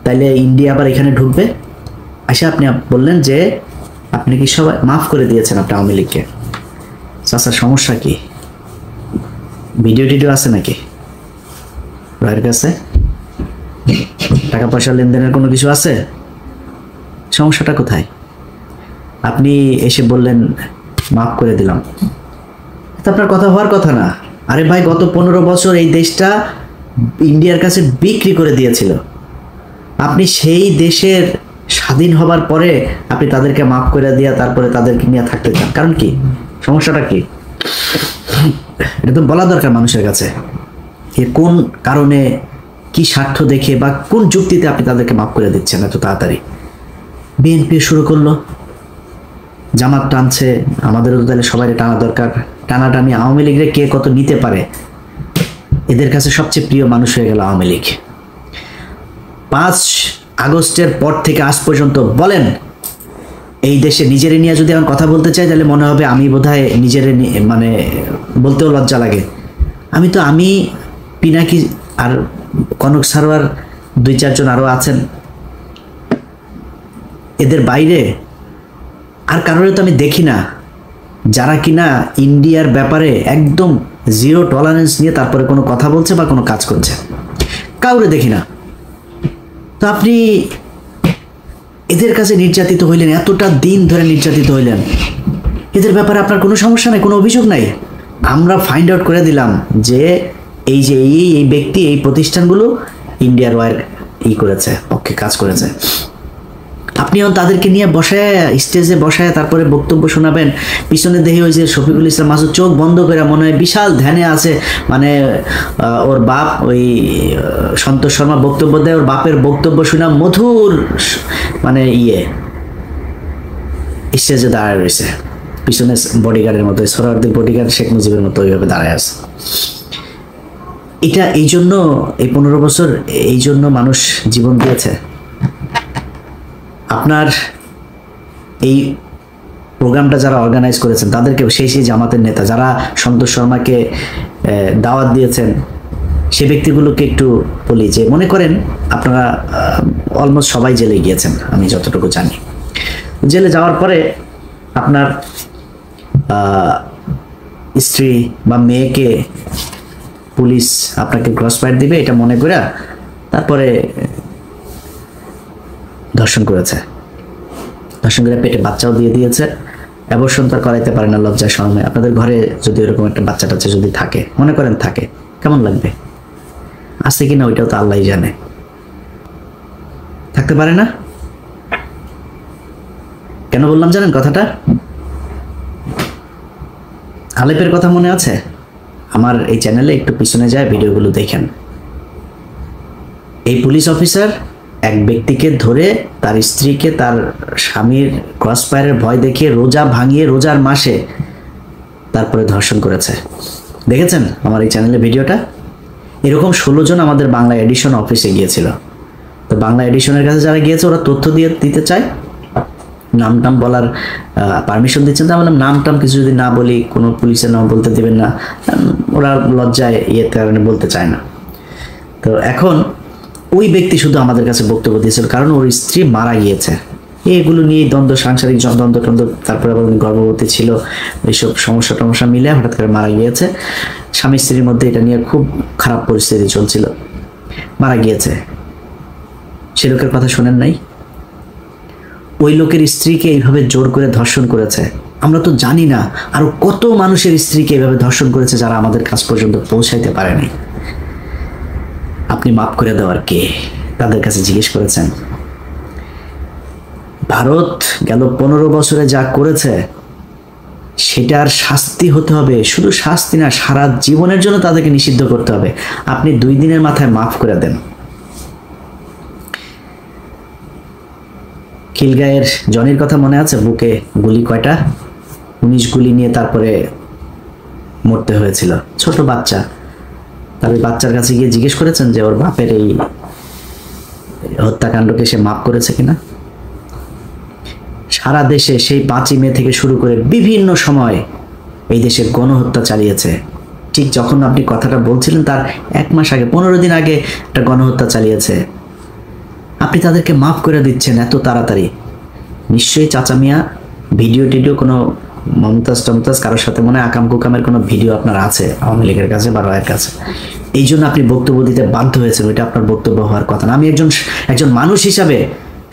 তাহলে ইন্ডিয়া আবার এখানে ঢুকবে? আচ্ছা, আপনি বললেন যে আপনি কি সবাই মাফ করে দিয়েছেন আপনি আওয়ামী লীগকে। চাচা সমস্যা কি? ভিডিও টিডিও আছে নাকি ভাইয়ের কাছে? টাকা পয়সা লেনদেনের কোনো কিছু আছে? সমস্যাটা কোথায়? আপনি এসে বললেন মাফ করে দিলাম, এটা আপনার কথা হওয়ার কথা না। আরে ভাই, গত 15 বছর এই দেশটা ইন্ডিয়ার কাছে বিক্রি করে দিয়েছিল। আপনি সেই দেশের স্বাধীন হবার পরে আপনি তাদেরকে মাফ করে দিয়া তারপরে তাদেরকে নিয়ে থাকতে চান, কারণ কি? সমস্যাটা কি? এটা তো বলা দরকার মানুষের কাছে, যে কোন কারণে, কি স্বার্থ দেখে বা কোন যুক্তিতে আপনি তাদেরকে মাফ করে দিচ্ছেন এত তাড়াতাড়ি। বিএনপি শুরু করলো, জামাত টানছে, আমাদেরও তো তাহলে সবাই টানা দরকার। টানাটানি আওয়ামী লীগের কে কত নিতে পারে, এদের কাছে সবচেয়ে প্রিয় মানুষ হয়ে গেল আওয়ামী লীগ। 5 আগস্টের পর থেকে আজ পর্যন্ত বলেন, এই দেশে নিজেরে নিয়ে যদি আমি কথা বলতে চাই তাহলে মনে হবে আমি বোধহয় নিজেরে মানে বলতেও লজ্জা লাগে। আমি পিনাকি আর কনক সারোয়ার 2-4 জন আরও আছেন, এদের বাইরে আর কারোর তো আমি দেখি না যারা কিনা ইন্ডিয়ার ব্যাপারে একদম 0 টলারেন্স নিয়ে তারপরে কোনো কথা বলছে বা কোনো কাজ করছে, কাউরে দেখি না। তো আপনি এদের কাছে নির্যাতিত হইলেন, এতটা দিন ধরে নির্যাতিত হইলেন, এদের ব্যাপারে আপনার কোনো সমস্যা নাই, কোনো অভিযোগ নাই। আমরা ফাইন্ড আউট করে দিলাম যে এই যে এই ব্যক্তি এই প্রতিষ্ঠানগুলো ইন্ডিয়ার ওয়ার করেছে, পক্ষে কাজ করেছে। আপনিও তাদেরকে নিয়ে বসায় স্টেজে বসায় তারপরে বক্তব্য শোনাবেন। পিছনে দেখি ওই যে শফিকুল ইসলাম মাসুদ চোখ বন্ধ করে মনে হয় বিশাল ধ্যানে আছে, মানে ওর বাপ ওই সন্তোষ শর্মা বক্তব্য দেয়, ওর বাপের বক্তব্য শোনা মধুর মানে স্টেজে দাঁড়ায় রয়েছে, পিছনে বডিগার্ডের মতো, সোহরাওয়ার্দীর বডিগার্ড শেখ মুজিবের মতো ওইভাবে দাঁড়ায় আছে। এটা এই জন্য এই 15 বছর এই জন্য মানুষ জীবন দিয়েছে। আপনার এই প্রোগ্রামটা যারা অর্গানাইজ করেছেন তাদেরকে, সেই জামাতের নেতা যারা সন্তোষ শর্মাকে দাওয়াত দিয়েছেন, সে ব্যক্তিগুলোকে একটু বলি যে মনে করেন আপনারা অলমোস্ট সবাই জেলে গিয়েছেন, আমি যতটুকু জানি। জেলে যাওয়ার পরে আপনার স্ত্রী বা মেয়েকে পুলিশ আপনাকে ক্রস ফায়ার দিবে এটা মনে করে তারপরে ধর্ষণ করেছে, ধর্ষণ করে পেটে বাচ্চাও দিয়ে দিয়েছে। অ্যাবর্শন তো করাইতে পারে না লজ্জার শরমে। আপনাদের ঘরে যদি এরকম একটা বাচ্চা টাচ্চা যদি থাকে, মনে করেন থাকে, কেমন লাগবে? আছে কিনা ওইটাও তো আল্লাহই জানে। থাকতে পারে না? কেন বললাম জানেন কথাটা? আলেপের কথা মনে আছে? আমার এই চ্যানেলে একটু পিছনে যায় ভিডিওগুলো দেখেন। এই পুলিশ অফিসার এক ব্যক্তিকে ধরে তার স্ত্রীকে তার স্বামীর ক্রসফায়ারের ভয় দেখিয়ে রোজা ভাঙিয়ে রোজার মাসে তারপরে ধর্ষণ করেছে। দেখেছেন আমার এই চ্যানেলে ভিডিওটা? এরকম 16 জন আমাদের বাংলা এডিশন অফিসে গিয়েছিল। তো বাংলা এডিশনের কাছে যারা গিয়েছে ওরা তথ্য দিতে চায়, নাম টাম বলার পারমিশন দিচ্ছেন। তো বললাম নাম টাম কিছু যদি না বলি, কোনো পুলিশের নাম বলতে দেবেন না, ওরা লজ্জায় কারণে বলতে চায় না। তো এখন ওই ব্যক্তি শুধু আমাদের কাছে বক্তব্য দিয়েছিল কারণ ওর স্ত্রী মারা গিয়েছে। এগুলো নিয়ে দ্বন্দ্ব, সাংসারিক দ্বন্দ্ব, তারপরে আবার উনি গর্ভবতী ছিল, এইসব সমস্যা মিলে হঠাৎ করে মারা গিয়েছে। স্বামী স্ত্রীর মধ্যে এটা নিয়ে খুব খারাপ পরিস্থিতি চলছিল, মারা গিয়েছে। সে লোকের কথা শোনেন নাই? ওই লোকের স্ত্রীকে এইভাবে জোর করে ধর্ষণ করেছে। আমরা তো জানি না আরো কত মানুষের স্ত্রীকে এইভাবে ধর্ষণ করেছে যারা আমাদের কাছ পর্যন্ত পৌঁছাইতে পারেনি। আপনি মাফ করে দেওয়ার কে? তাদের কাছে জিজ্ঞেস করেছেন? ভারত গেল 15 বছরে যা করেছে সেটার শাস্তি হতে হবে, শুধু শাস্তি না, সারা জীবনের জন্য তাদেরকে নিষিদ্ধ করতে হবে। আপনি 2 দিনের মাথায় মাফ করে দেন। খিলগাঁয়ের জনির কথা মনে আছে? বুকে গুলি কয়টা? 19 গুলি নিয়ে তারপরে মরতে হয়েছিল, ছোট বাচ্চা। তার ওই বাচ্চার কাছে গিয়ে জিজ্ঞেস করেছেন যে ওর বাপের এই হত্যাকাণ্ডকে সে মাফ করেছে কিনা? সারা দেশে সেই 5ই মে থেকে শুরু করে বিভিন্ন সময় এই দেশে গণহত্যা চালিয়েছে। ঠিক যখন আপনি কথাটা বলছিলেন তার 1 মাস আগে, 15 দিন আগে একটা গণহত্যা চালিয়েছে। আপনি তাদেরকে মাফ করে দিচ্ছেন এত তাড়াতাড়ি। নিশ্চয়ই চাচা মিয়া ভিডিও টিডিও কোনো মমতাজ টমতাজ কারোর সাথে মনে হয় আকাম কুকামের কোনো ভিডিও আপনার আছে আওয়ামী লীগের কাছে বা রয়ের কাছে, এই জন্য আপনি বক্তব্য দিতে বাধ্য হয়েছেন। ওইটা আপনার বক্তব্য হওয়ার কথা না। আমি একজন মানুষ হিসাবে,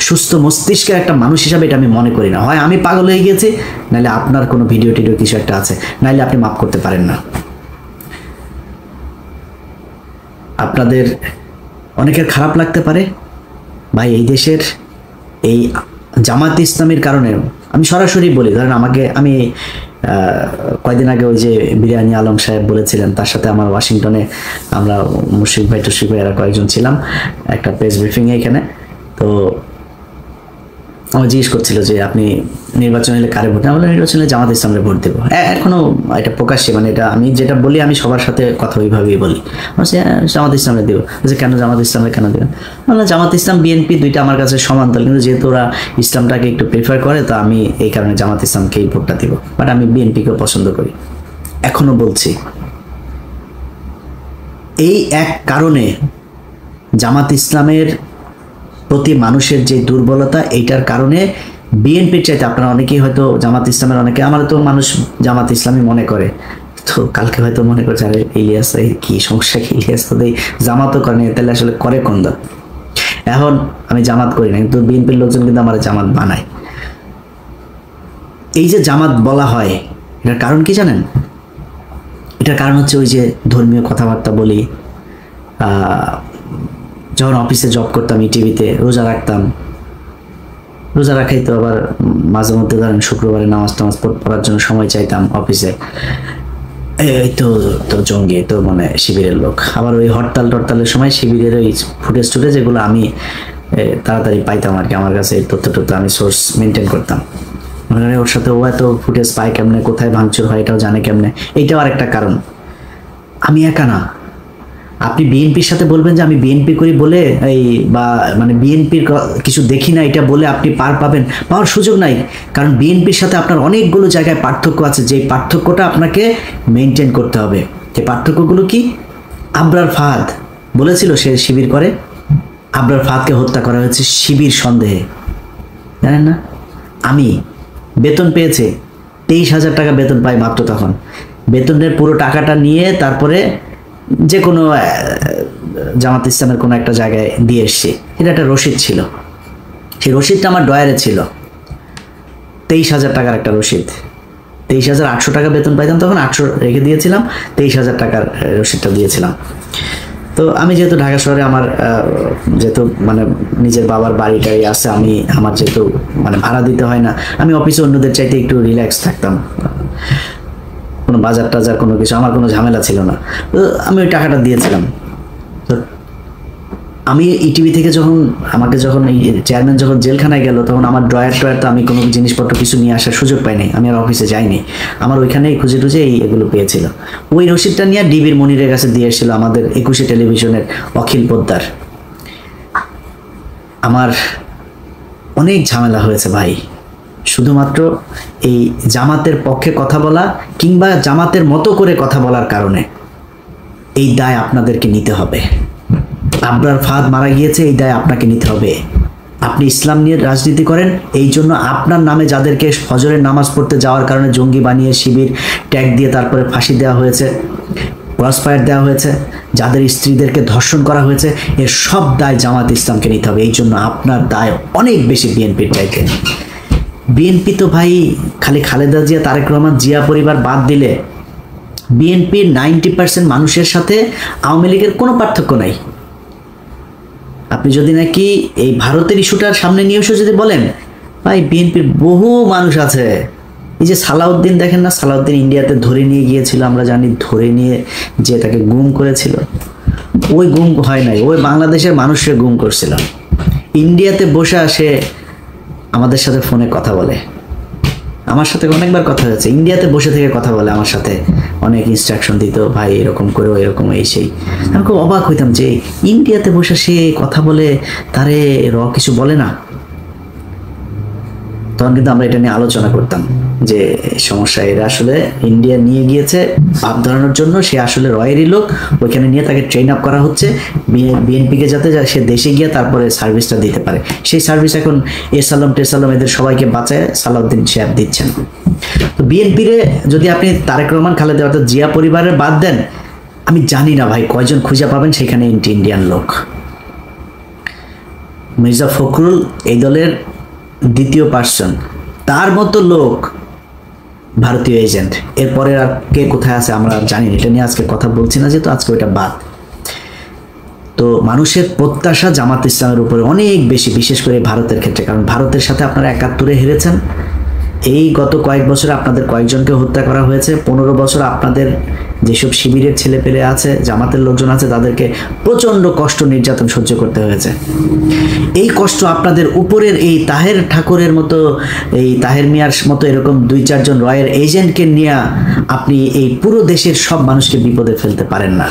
সুস্থ মস্তিষ্কের একটা মানুষ হিসাবে এটা আমি মনে করি না। হয় আমি পাগল হয়ে গেছি, নাহলে আপনার কোনো ভিডিও টিডিও কিছু একটা আছে, নাহলে আপনি মাফ করতে পারেন না। আপনাদের অনেকের খারাপ লাগতে পারে ভাই, এই দেশের এই জামাত ইসলামীর কারণে আমি সরাসরি বলি, ধরেন আমি কয়দিন আগে ওই যে বিরিয়ানি আলম সাহেব বলেছিলেন, তার সাথে আমার ওয়াশিংটনে আমরা মুশফিক ভাই টুশফিক ভাই এরা কয়েকজন ছিলাম একটা প্রেস ব্রিফিংয়ে এখানে। তো আমার জিজ্ঞেস করছিল যে আপনি নির্বাচন হলে কারে ভোট? আমরা নির্বাচন হলে জামাত ইসলামে ভোট দেবো। এখনো এটা প্রকাশ্যে, মানে এটা আমি যেটা বলি আমি সবার সাথে কথা ওইভাবেই বলি, জামাত ইসলামে দেবো। যে কেন জামাত ইসলামে কেন দেবেন? মানে জামাত ইসলাম বিএনপি দুইটা আমার কাছে সমান্তরাল, কিন্তু যেহেতু ওরা ইসলামটাকে একটু প্রেফার করে তো আমি এই কারণে জামাত ইসলামকেই ভোটটা দিব। বাট আমি বিএনপিকেও পছন্দ করি, এখনো বলছি। এই এক কারণে জামাত ইসলামের প্রতি মানুষের যে দুর্বলতা, এইটার কারণে বিএনপির চাইতে আপনারা অনেকেই হয়তো জামাত ইসলামের, অনেকে আমার তো মানুষ জামাত ইসলামী মনে করে, তো কালকে হয়তো মনে করছে আরে ইলিয়াস কি সমস্যা, কি ইলিয়াস তো জামাতও করেনি, তাহলে আসলে করে কোন দল? এখন আমি জামাত করি না, কিন্তু বিএনপির লোকজন কিন্তু আমার জামাত বানায়। এই যে জামাত বলা হয় এটার কারণ কি জানেন? এটার কারণ হচ্ছে ওই যে ধর্মীয় কথাবার্তা বলি। যখন অফিসে জব করতাম টিভিতে, রোজা রাখতাম, রোজা রাখাই তো আবার মাঝে মধ্যে ধরেন শুক্রবারে নামাজ টামাজ পড়ার জন্য সময় চাইতাম অফিসে। এই তো জঙ্গি, তো মানে শিবিরের লোক। আবার ওই হরতালের সময় শিবিরের ওই ফুটেজ টুটেজ যেগুলো আমি তাড়াতাড়ি পাইতাম আর কি, আমার কাছে এই তথ্য আমি সোর্স মেনটেন করতাম। মনে করেন ওর সাথে ও এত ফুটেজ পায় কেমনে, কোথায় ভাঙচুর হয় এটাও জানে কেমনে। এইটাও আর একটা কারণ। আমি একা না, আপনি বিএনপির সাথে বলবেন যে আমি বিএনপি করি বলে এই বা মানে বিএনপির কিছু দেখি না এটা বলে আপনি পাওয়ার সুযোগ নাই। কারণ বিএনপির সাথে আপনার অনেকগুলো জায়গায় পার্থক্য আছে, যে পার্থক্যটা আপনাকে মেনটেন করতে হবে। যে পার্থক্যগুলো কি? আবরার ফাহাদ বলেছিল সে শিবির করে, আবরার ফাহাদকে হত্যা করা হয়েছে শিবির সন্দেহে, জানেন না? আমি বেতন পেয়েছে 23,000 টাকা বেতন পাই মাত্র, তখন বেতনের পুরো টাকাটা নিয়ে তারপরে যে কোনো জামাত ইসলামের কোনো একটা জায়গায় দিয়ে এসছি। এটা একটা রসিদ ছিল, সেই রসিদটা আমার ডয়ারে ছিল, 23,000 টাকার একটা রসিদ। 23,800 টাকা বেতন পাইতাম তখন, 800 রেখে দিয়েছিলাম, 23,000 টাকার রসিদটা দিয়েছিলাম। তো আমি যেহেতু ঢাকা শহরে আমার যেহেতু মানে নিজের বাবার বাড়িটাই আছে, আমার যেহেতু মানে ভাড়া দিতে হয় না, আমি অফিসে অন্যদের চাইতে একটু রিল্যাক্স থাকতাম, কোনো বাজার টাজার কোনো কিছু আমার কোনো ঝামেলা ছিল না। তো আমি ওই টাকাটা দিয়েছিলাম। তো আমি ইটিভি থেকে আমাকে যখন এই চেয়ারম্যান যখন জেলখানায় গেল, তখন আমার ড্রয়ার তো আমি কোনো জিনিসপত্র কিছু নিয়ে আসার সুযোগ পাইনি, আমি আর অফিসে যাইনি। আমার ওইখানেই খুঁজে টুজে এগুলো পেয়েছিল। ওই রসিদটা নিয়ে ডিবির মনিরের কাছে দিয়ে এসেছিল আমাদের 21 টেলিভিশনের অখিল পোদ্দার। আমার অনেক ঝামেলা হয়েছে ভাই, শুধুমাত্র এই জামাতের পক্ষে কথা বলা কিংবা জামাতের মতো করে কথা বলার কারণে। এই দায় আপনাদেরকে নিতে হবে। আবরার ফাহাদ মারা গিয়েছে, এই দায় আপনাকে নিতে হবে। আপনি ইসলাম নিয়ে রাজনীতি করেন, এই জন্য আপনার নামে যাদেরকে ফজরের নামাজ পড়তে যাওয়ার কারণে জঙ্গি বানিয়ে শিবির ট্যাগ দিয়ে তারপরে ফাঁসি দেওয়া হয়েছে, ক্রস ফায়ার দেওয়া হয়েছে, যাদের স্ত্রীদেরকে ধর্ষণ করা হয়েছে, এর সব দায় জামাত ইসলামকে নিতে হবে। এই জন্য আপনার দায় অনেক বেশি বিএনপির চাইতে। বিএনপি তো ভাই খালি খালেদা জিয়া, তারেক রহমান, জিয়া পরিবার বাদ দিলে বিএনপির 90% মানুষের সাথে আওয়ামী লীগের কোনো পার্থক্য নাই। আপনি যদি নাকি এই ভারতের ইস্যুটার সামনে নিয়ে এসে যদি বলেন ভাই বিএনপির বহু মানুষ আছে। এই যে সালাউদ্দিন দেখেন না, সালাউদ্দিন ইন্ডিয়াতে ধরে নিয়ে গিয়েছিল, আমরা জানি, ধরে নিয়ে যে তাকে গুম করেছিল। ওই গুম হয় নাই, ওই বাংলাদেশের মানুষের গুম করছিল। ইন্ডিয়াতে বসে আসে আমাদের সাথে ফোনে কথা বলে, আমার সাথে অনেকবার কথা হয়েছে, ইন্ডিয়াতে বসে থেকে কথা বলে আমার সাথে, অনেক ইনস্ট্রাকশন দিত, ভাই এরকম করো এরকম এই সেই। আমি খুব অবাক হইতাম যে ইন্ডিয়াতে বসে সে কথা বলে, তারে কিছু বলে না। তখন কিন্তু আমরা এটা নিয়ে আলোচনা করতাম যে সমস্যা, এরা আসলে ইন্ডিয়া নিয়ে গিয়েছে ভাব ধরানোর জন্য, সে আসলে রয়েরই লোক, ওইখানে নিয়ে তাকে ট্রেন আপ করা হচ্ছে বিএনপিকে, যাতে সে দেশে গিয়ে তারপরে সার্ভিসটা দিতে পারে। সেই সার্ভিস এখন এসালাম টেসালাম এদের সবাইকে বাঁচায় সালাউদ্দিন সাহেব দিচ্ছেন। তো বিএনপিরে যদি আপনি তারেক রহমান, খালেদা অর্থাৎ জিয়া পরিবারের বাদ দেন, আমি জানি না ভাই কয়জন খুঁজে পাবেন সেখানে ইন্ডিয়ান লোক। মির্জা ফখরুল এই দলের দ্বিতীয় পার্সন, তার মতো লোক ভারতীয় এজেন্ট। এরপরে আর কে কোথায় আছে আমরা জানি না, এটা নিয়ে আজকে কথা বলছি না, যেহেতু আজকে ওইটা বাদ। তো মানুষের প্রত্যাশা জামাত ইসলামের উপরে অনেক বেশি, বিশেষ করে ভারতের ক্ষেত্রে, কারণ ভারতের সাথে আপনারা ৭১-এ হেরেছেন। এই গত কয়েক বছরে আপনাদের কয়েকজনকে হত্যা করা হয়েছে। ১৫ বছর আপনাদের যেসব শিবিরের ছেলেপেলে আছে, জামাতের লোকজন আছে, তাদেরকে প্রচণ্ড কষ্ট নির্যাতন সহ্য করতে হয়েছে। এই কষ্ট আপনাদের উপরের এই তাহের ঠাকুরের মতো, এই তাহের মিয়ার মতো এরকম ২-৪ জন রয়ের এজেন্টকে নিয়ে আপনি এই পুরো দেশের সব মানুষকে বিপদে ফেলতে পারেন না।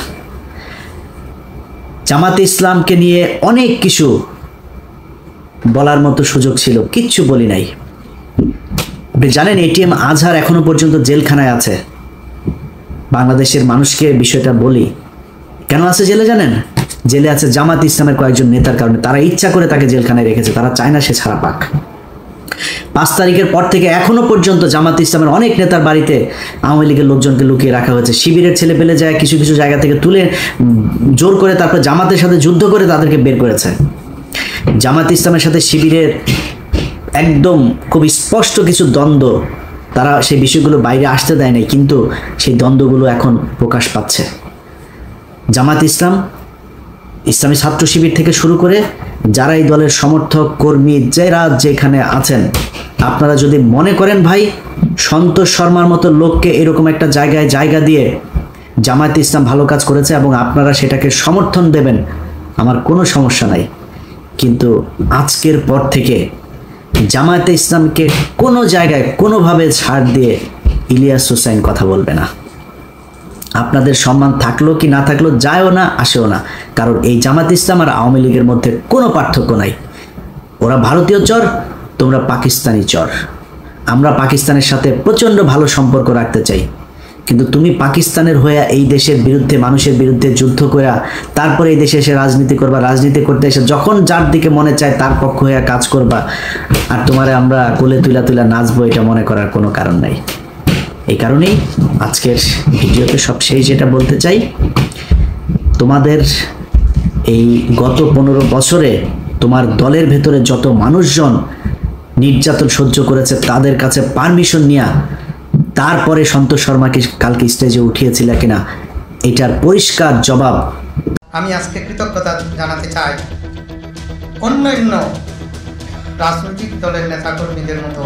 জামাতে ইসলামকে নিয়ে অনেক কিছু বলার মতো সুযোগ ছিল, কিচ্ছু বলি নাই। আপনি জানেন এটিএম আজহার এখনো পর্যন্ত জেলখানায় আছে। বাংলাদেশের মানুষকে বিষয়টা বলি, কেন আছে জেলে জানেন? জেলে আছে জামাত ইসলামের কয়েকজন নেতার কারণে। তারা ইচ্ছা করে তাকে জেলখানায় রেখেছে, তারা চায় না সে ছাড়া পাক। ৫ তারিখের পর থেকে এখনো পর্যন্ত জামাত ইসলামের অনেক নেতার বাড়িতে আওয়ামী লীগের লোকজনকে লুকিয়ে রাখা হয়েছে। শিবিরের ছেলে পেলে যায় কিছু কিছু জায়গা থেকে তুলে জোর করে তারপর জামাতের সাথে যুদ্ধ করে তাদেরকে বের করেছে। জামাত ইসলামের সাথে শিবিরের একদম খুব স্পষ্ট কিছু দ্বন্দ্ব, তারা সেই বিষয়গুলো বাইরে আসতে দেয় নাই, কিন্তু সেই দ্বন্দ্বগুলো এখন প্রকাশ পাচ্ছে। জামাত ইসলাম, ইসলামী ছাত্র শিবির থেকে শুরু করে যারা এই দলের সমর্থক কর্মী, যারা যেখানে আছেন, আপনারা যদি মনে করেন ভাই সন্তোষ শর্মার মতো লোককে এরকম একটা জায়গায় জায়গা দিয়ে জামাত ইসলাম ভালো কাজ করেছে এবং আপনারা সেটাকে সমর্থন দেবেন, আমার কোনো সমস্যা নাই। কিন্তু আজকের পর থেকে জামায়াতে ইসলামকে কোনো জায়গায় কোনোভাবে ছাড় দিয়ে ইলিয়াস হোসেন কথা বলবে না। আপনাদের সম্মান থাকলো কি না থাকলো যায়ও না আসেও না, কারণ এই জামাত ইসলাম আর আওয়ামী লীগের মধ্যে কোনো পার্থক্য নাই। ওরা ভারতীয় চর, তোমরা পাকিস্তানি চর। আমরা পাকিস্তানের সাথে প্রচণ্ড ভালো সম্পর্ক রাখতে চাই, কিন্তু তুমি পাকিস্তানের হয়ে এই দেশের বিরুদ্ধে, মানুষের বিরুদ্ধে যুদ্ধ করে তারপরে এই দেশে এসে রাজনীতি করবা, রাজনীতি করতে এসে যখন যার দিকে মনে চায় তার পক্ষ হয়ে কাজ করবা, আর তোমারে আমরা কোলে তুলা তুলা নাচবো, এটা মনে করার কোনো কারণ নাই। এই কারণেই আজকের ভিডিওতে সবশেষ যেটা বলতে চাই, তোমাদের এই গত 15 বছরে তোমার দলের ভেতরে যত মানুষজন নির্যাতন সহ্য করেছে তাদের কাছে পারমিশন নিয়ে তারপরে সন্তোষ শর্মাকে কালকে স্টেজে উঠিয়েছিল কিনা, এটার পরিষ্কার জবাব আমি আজকে কৃতজ্ঞতা জানাতে চাই অন্যান্য রাজনৈতিক দলের নেতাকর্মীদের মতো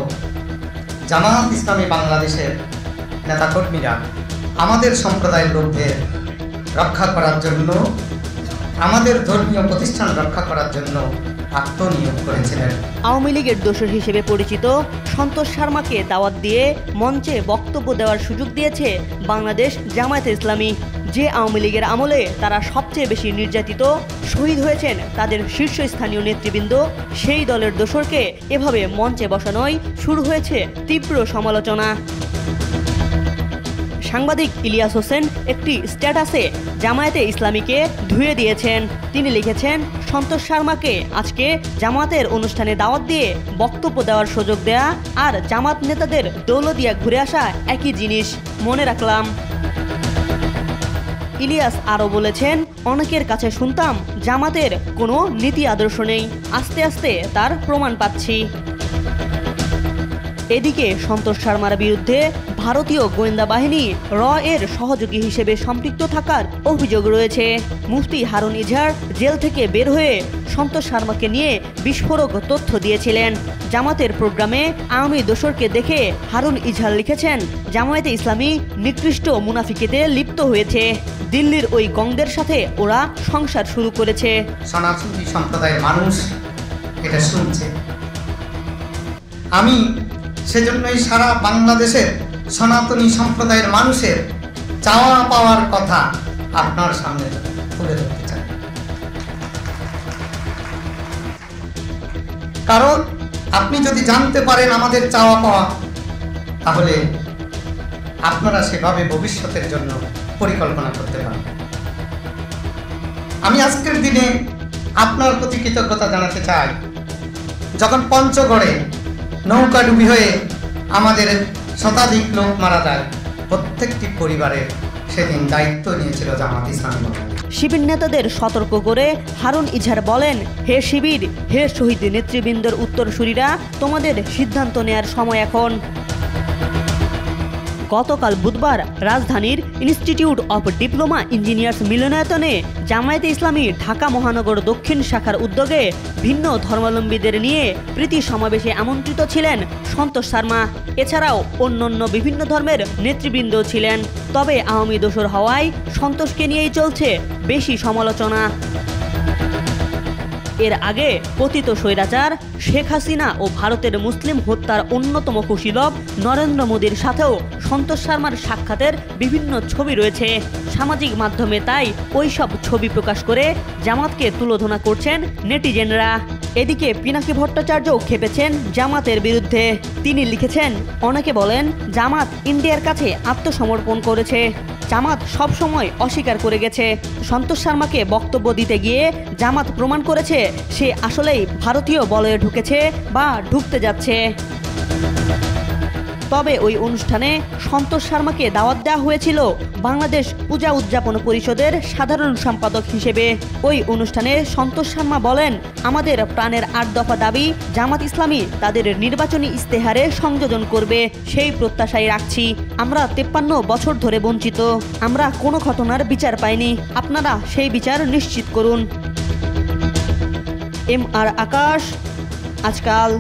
জামাত ইসলামী বাংলাদেশের নেতাকর্মীরা আমাদের সম্প্রদায়ের লোকদের রক্ষা করার জন্য, আমাদের ধর্মীয় প্রতিষ্ঠান রক্ষা করার জন্য আত্মনিয়োগ করেছিলেন। আওয়ামী লীগের দোসর হিসেবে পরিচিত সন্তোষ শর্মাকে দাওয়াত দিয়ে মঞ্চে বক্তব্য দেওয়ার সুযোগ দিয়েছে বাংলাদেশ জামায়াতে ইসলামী। যে আওয়ামী লীগের আমলে তারা সবচেয়ে বেশি নির্যাতিত, শহীদ হয়েছেন তাদের শীর্ষস্থানীয় নেতৃবৃন্দ, সেই দলের দোসরকে এভাবে মঞ্চে বসানোয় শুরু হয়েছে তীব্র সমালোচনা। সাংবাদিক ইলিয়াস হোসেন একটি স্ট্যাটাসে জামায়াতে ইসলামীকে ধুয়ে দিয়েছেন। তিনি লিখেছেন, সন্তোষ শর্মাকে আজকে জামাতের অনুষ্ঠানে দাওয়াত দিয়ে বক্তব্য দেওয়ার সুযোগ দেয়া আর জামাত নেতাদের দৌলদিয়া ঘুরে আসা একই জিনিস, মনে রাখলাম। ইলিয়াস আরও বলেছেন, অনেকের কাছে শুনতাম জামাতের কোনো নীতি আদর্শ নেই, আস্তে আস্তে তার প্রমাণ পাচ্ছি। এদিকে সন্তোষ শর্মার বিরুদ্ধে ভারতীয় গোয়েন্দা বাহিনী এর সহযোগী হিসেবে সম্পৃক্ত থাকার অভিযোগ রয়েছে। মুফতি হারুন ইজহার জেল থেকে বের হয়ে সন্তোষ শর্মাকে নিয়ে বিস্ফোরক তথ্য দিয়েছিলেন, জামাতের প্রোগ্রামে আওয়ামী দোসরকে দেখে হারুন ইজহার লিখেছেন, জামায়াতে ইসলামী নিকৃষ্ট মুনাফিকিতে লিপ্ত হয়েছে। দিল্লির ওই গংদের সাথে ওরা সংসার শুরু করেছে। সনাতনী সম্প্রদায়ের মানুষ এটা শুনছে। আমি সেজন্যই সারা বাংলাদেশের সনাতনী সম্প্রদায়ের মানুষের চাওয়া পাওয়ার কথা আপনার সামনে তুলে ধরতে চাই। কারণ আপনি যদি জানতে পারেন আমাদের চাওয়া পাওয়া, তাহলে আপনারা সেভাবে ভবিষ্যতের জন্য পরিকল্পনা করতে পারেন। আমি আজকের দিনে আপনার প্রতি কৃতজ্ঞতা জানাতে চাই। যখন পঞ্চগড়ে নৌকাডুবি হয়ে আমাদের শতাধিক লোক মারা যায়, প্রত্যেকটি পরিবারের সেদিন দায়িত্ব নিয়েছিল জামাত ইসলামী। শিবির নেতাদের সতর্ক করে হারুন ইজহার বলেন, হে শিবির, হে শহীদ নেতৃবৃন্দের উত্তরসূরিরা, তোমাদের সিদ্ধান্ত নেয়ার সময় এখন। গতকাল বুধবার রাজধানীর ইনস্টিটিউট অফ ডিপ্লোমা ইঞ্জিনিয়ার্স মিলনায়তনে জামায়াতে ইসলামী ঢাকা মহানগর দক্ষিণ শাখার উদ্যোগে ভিন্ন ধর্মাবলম্বীদের নিয়ে প্রীতি সমাবেশে আমন্ত্রিত ছিলেন সন্তোষ শর্মা। এছাড়াও অন্যান্য বিভিন্ন ধর্মের নেতৃবৃন্দ ছিলেন। তবে আওয়ামী দোসর হওয়ায় সন্তোষকে নিয়েই চলছে বেশি সমালোচনা। এর আগে পতিত স্বৈরাচার শেখ হাসিনা ও ভারতের মুসলিম হত্যার অন্যতম কুশীলব নরেন্দ্র মোদীর সাথেও সন্তোষ শর্মার সাক্ষাতের বিভিন্ন ছবি রয়েছে সামাজিক মাধ্যমে। তাই ওইসব ছবি প্রকাশ করে জামাতকে তুলোধনা করছেন নেটিজেনরা। এদিকে পিনাকি ভট্টাচার্যও খেপেছেন জামাতের বিরুদ্ধে। তিনি লিখেছেন, অনেকে বলেন জামাত ইন্ডিয়ার কাছে আত্মসমর্পণ করেছে। জামাত সবসময় অস্বীকার করে গেছে। সন্তোষ শর্মাকে বক্তব্য দিতে গিয়ে জামাত প্রমাণ করেছে সে আসলেই ভারতীয় বলয়ে ঢুকেছে বা ঢুকতে যাচ্ছে। তবে ওই অনুষ্ঠানে সন্তোষ শর্মাকে দাওয়াত দেওয়া হয়েছিল বাংলাদেশ পূজা উদযাপন পরিষদের সাধারণ সম্পাদক হিসেবে। ওই অনুষ্ঠানে সন্তোষ শর্মা বলেন, আমাদের প্রাণের ৮ দফা দাবি জামাত ইসলামী তাদের নির্বাচনী ইস্তেহারে সংযোজন করবে, সেই প্রত্যাশাই রাখছি। আমরা 53 বছর ধরে বঞ্চিত, আমরা কোনো ঘটনার বিচার পাইনি, আপনারা সেই বিচার নিশ্চিত করুন। MR আকাশ, আজকাল।